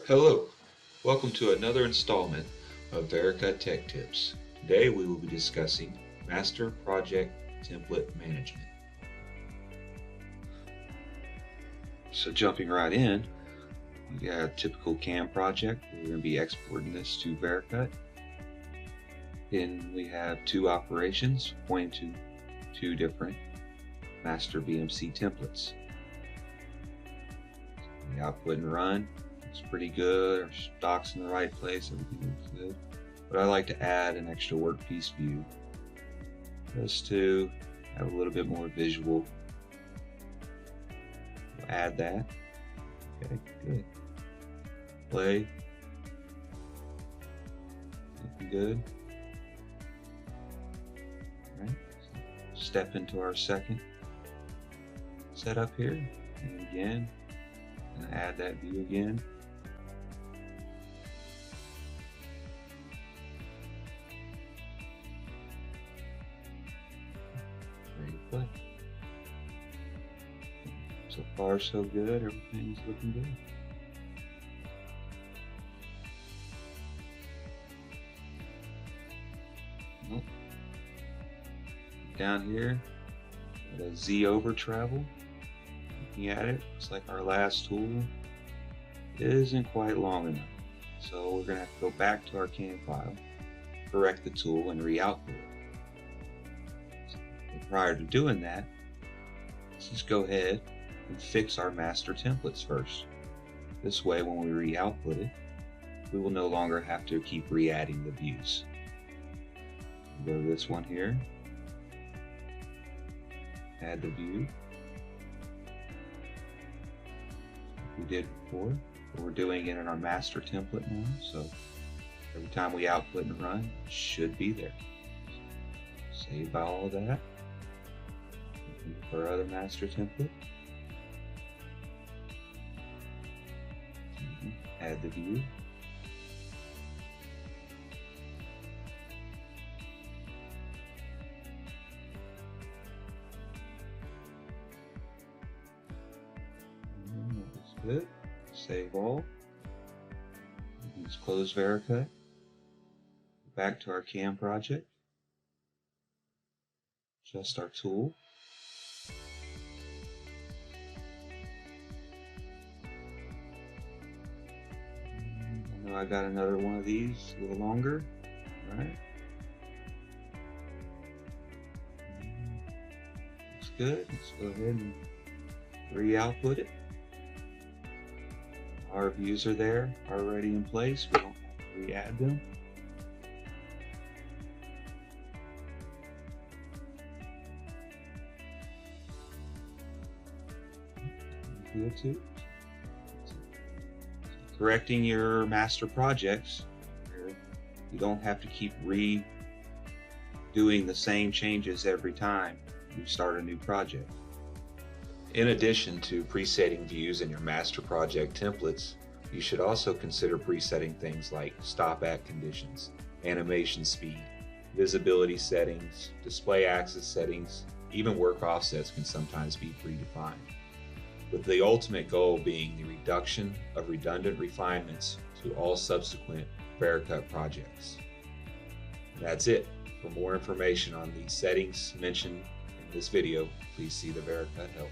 Hello, welcome to another installment of Vericut Tech Tips. Today we will be discussing Master Project Template Management. So jumping right in, we got a typical CAM project. We're going to be exporting this to Vericut. Then we have two operations pointing to two different master VMC templates. The output and run. It's pretty good, our stock's in the right place, everything looks good. But I like to add an extra workpiece view just to have a little bit more visual. We'll add that. Okay, good. Play. Looking good. Alright, so step into our second setup here, and again, and add that view again. Play. So far so good, everything's looking good. Nope. Down here, got a Z over travel. Looking at it, looks like our last tool isn't quite long enough. So we're gonna have to go back to our CAM file, correct the tool, and re-output it. Prior to doing that, let's just go ahead and fix our master templates first. This way, when we re-output it, we will no longer have to keep re-adding the views. We'll go to this one here, add the view. Like we did before, but we're doing it in our master template now, so every time we output and run, it should be there. Save all of that. For our other master template, add the view. That's good. Save all. Let's close Vericut. Back to our CAM project. Adjust our tool. I got another one of these, a little longer, right? Looks good. Let's go ahead and re-output it. Our views are there, already in place. We don't have to re-add them. Good too. Correcting your master projects, you don't have to keep redoing the same changes every time you start a new project. In addition to presetting views in your master project templates, you should also consider presetting things like stop at conditions, animation speed, visibility settings, display axis settings, even work offsets can sometimes be predefined, with the ultimate goal being the reduction of redundant refinements to all subsequent Vericut projects. And that's it. For more information on the settings mentioned in this video, please see the Vericut help.